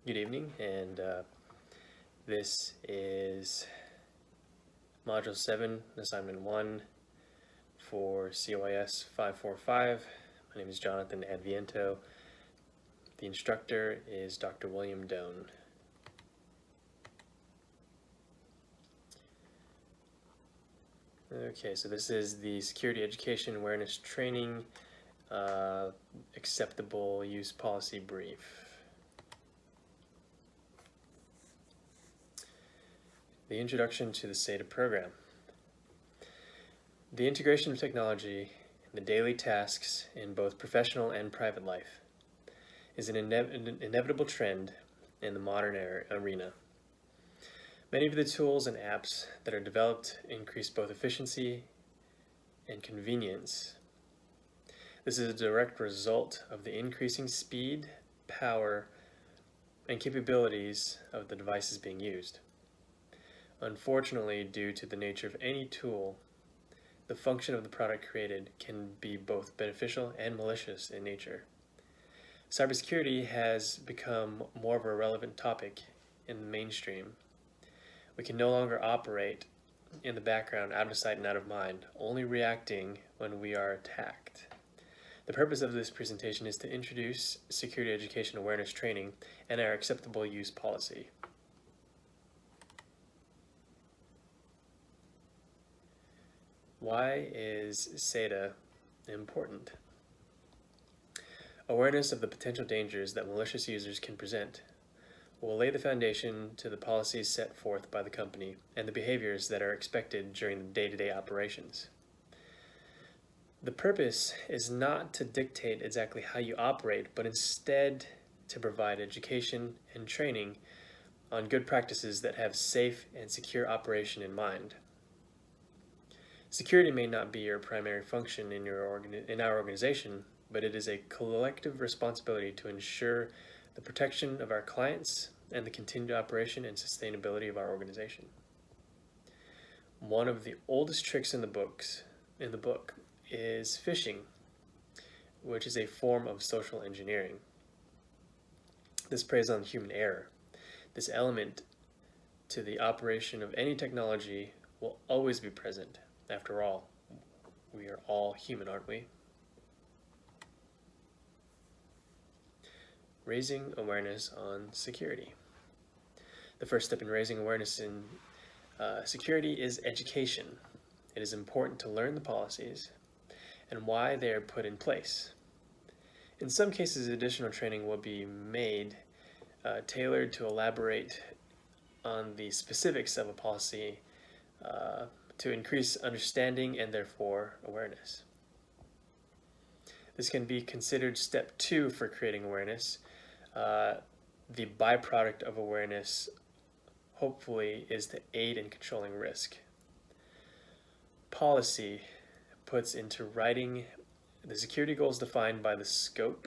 Good evening, and this is Module 7, Assignment 1 for COIS 545. My name is Jonathan Adviento. The instructor is Dr. William Doan. Okay, so this is the Security Education Awareness Training Acceptable Use Policy Brief. The introduction to the SETA program. The integration of technology in the daily tasks in both professional and private life is an inevitable trend in the modern arena. Many of the tools and apps that are developed increase both efficiency and convenience. This is a direct result of the increasing speed, power, and capabilities of the devices being used. Unfortunately, due to the nature of any tool, the function of the product created can be both beneficial and malicious in nature. Cybersecurity has become more of a relevant topic in the mainstream. We can no longer operate in the background, out of sight and out of mind, only reacting when we are attacked. The purpose of this presentation is to introduce security education awareness training and our acceptable use policy. Why is SETA important? Awareness of the potential dangers that malicious users can present will lay the foundation to the policies set forth by the company and the behaviors that are expected during the day-to-day operations. The purpose is not to dictate exactly how you operate, but instead to provide education and training on good practices that have safe and secure operation in mind. Security may not be your primary function in our organization, but it is a collective responsibility to ensure the protection of our clients and the continued operation and sustainability of our organization. One of the oldest tricks in the book is phishing, which is a form of social engineering. This preys on human error. This element to the operation of any technology will always be present. After all, we are all human, aren't we? Raising awareness on security. The first step in raising awareness in security is education. It is important to learn the policies and why they are put in place. In some cases, additional training will be made tailored to elaborate on the specifics of a policy to increase understanding and therefore awareness. This can be considered step 2 for creating awareness. The byproduct of awareness, hopefully, is to aid in controlling risk. Policy puts into writing the security goals defined by the scope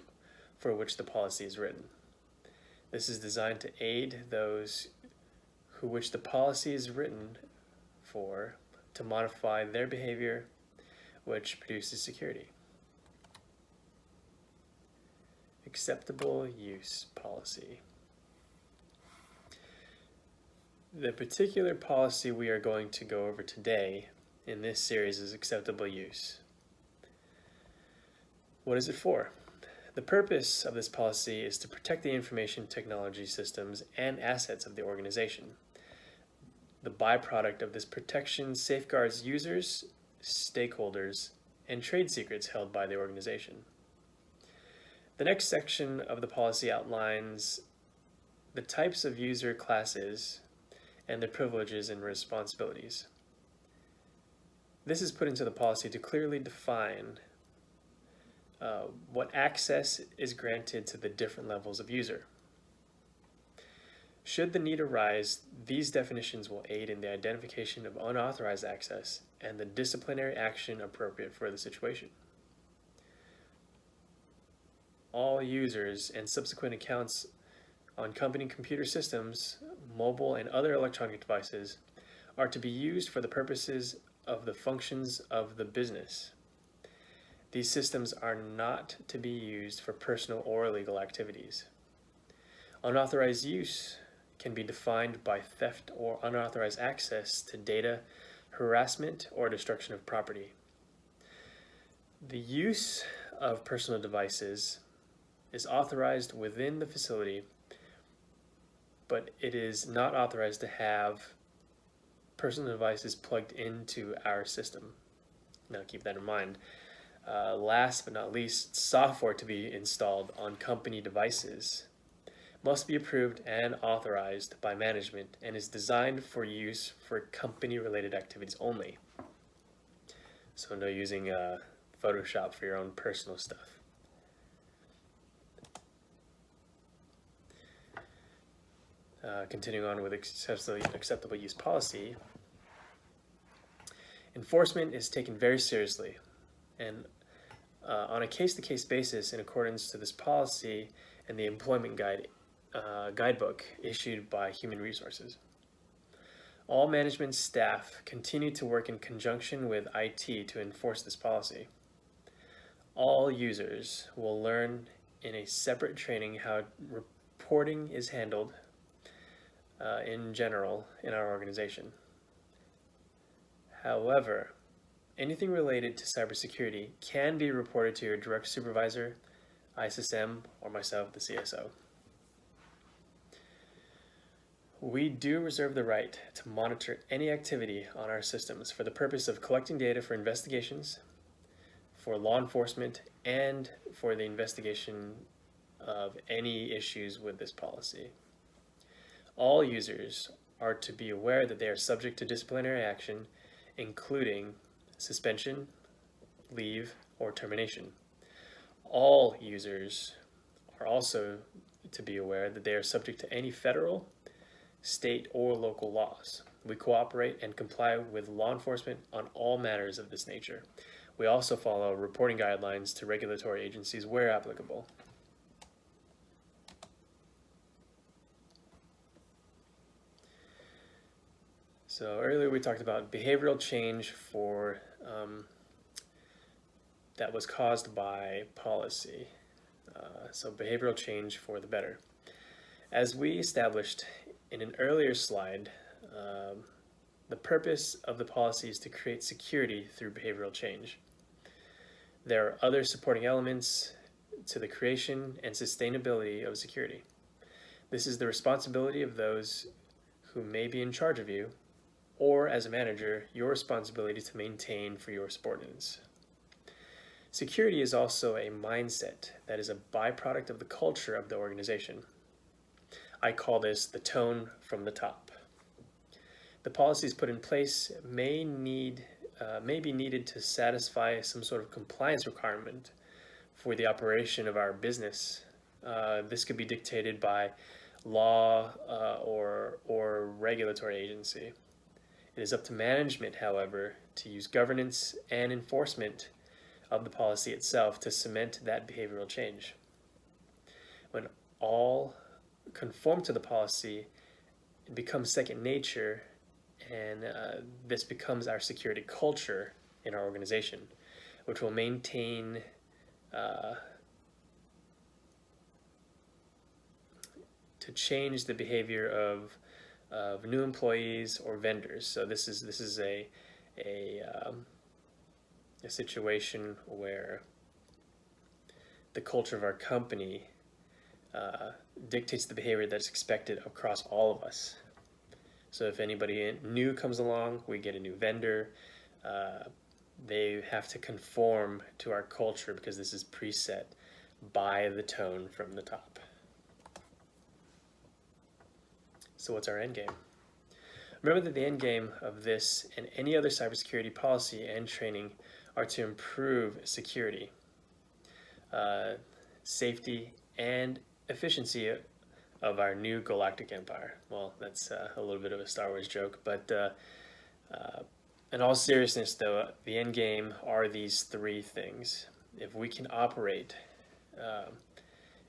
for which the policy is written. This is designed to aid those who which the policy is written for to modify their behavior, which produces security. Acceptable use policy. The particular policy we are going to go over today in this series is acceptable use. What is it for? The purpose of this policy is to protect the information technology systems and assets of the organization. The byproduct of this protection safeguards users, stakeholders, and trade secrets held by the organization. The next section of the policy outlines the types of user classes and their privileges and responsibilities. This is put into the policy to clearly define what access is granted to the different levels of user. Should the need arise, these definitions will aid in the identification of unauthorized access and the disciplinary action appropriate for the situation. All users and subsequent accounts on company computer systems, mobile and other electronic devices are to be used for the purposes of the functions of the business. These systems are not to be used for personal or illegal activities. Unauthorized use can be defined by theft or unauthorized access to data, harassment, or destruction of property. The use of personal devices is authorized within the facility, but it is not authorized to have personal devices plugged into our system. Now keep that in mind. Last but not least, software to be installed on company devices must be approved and authorized by management and is designed for use for company-related activities only. So no using Photoshop for your own personal stuff. Continuing on with acceptable use policy, enforcement is taken very seriously and on a case-to-case basis in accordance to this policy and the employment guidebook issued by Human Resources. All management staff continue to work in conjunction with IT to enforce this policy. All users will learn in a separate training how reporting is handled in general in our organization. However, anything related to cybersecurity can be reported to your direct supervisor, ISSM, or myself, the CSO. We do reserve the right to monitor any activity on our systems for the purpose of collecting data for investigations, for law enforcement, and for the investigation of any issues with this policy. All users are to be aware that they are subject to disciplinary action, including suspension, leave, or termination. All users are also to be aware that they are subject to any federal, state, or local laws. We cooperate and comply with law enforcement on all matters of this nature. We also follow reporting guidelines to regulatory agencies where applicable. So earlier we talked about behavioral change that was caused by policy. So behavioral change for the better. As we established in an earlier slide, the purpose of the policy is to create security through behavioral change. There are other supporting elements to the creation and sustainability of security. This is the responsibility of those who may be in charge of you, or as a manager, your responsibility to maintain for your subordinates. Security is also a mindset that is a byproduct of the culture of the organization. I call this the tone from the top. The policies put in place may be needed to satisfy some sort of compliance requirement for the operation of our business. This could be dictated by law or regulatory agency. It is up to management, however, to use governance and enforcement of the policy itself to cement that behavioral change. When all conform to the policy, it becomes second nature, and this becomes our security culture in our organization, which will maintain to change the behavior of new employees or vendors. So this is a situation where the culture of our company dictates the behavior that's expected across all of us. So if anybody new comes along, we get a new vendor, they have to conform to our culture because this is preset by the tone from the top. So what's our end game? Remember that the end game of this and any other cybersecurity policy and training are to improve security, safety, and efficiency of our new galactic empire. Well, that's a little bit of a Star Wars joke, but in all seriousness though, the end game are these three things. If we can operate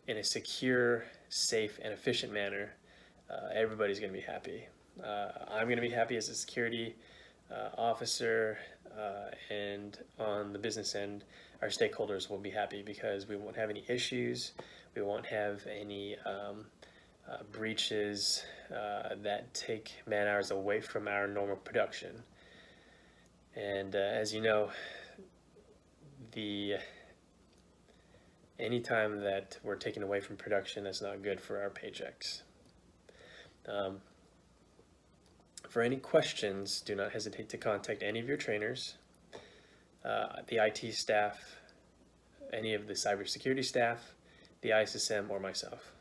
in a secure, safe, and efficient manner, everybody's going to be happy. I'm going to be happy as a security officer, and on the business end, our stakeholders will be happy because we won't have any issues, we won't have any breaches that take man hours away from our normal production. And as you know, any time that we're taken away from production is not good for our paychecks. For any questions, do not hesitate to contact any of your trainers, the IT staff, any of the cybersecurity staff, the ISSM, or myself.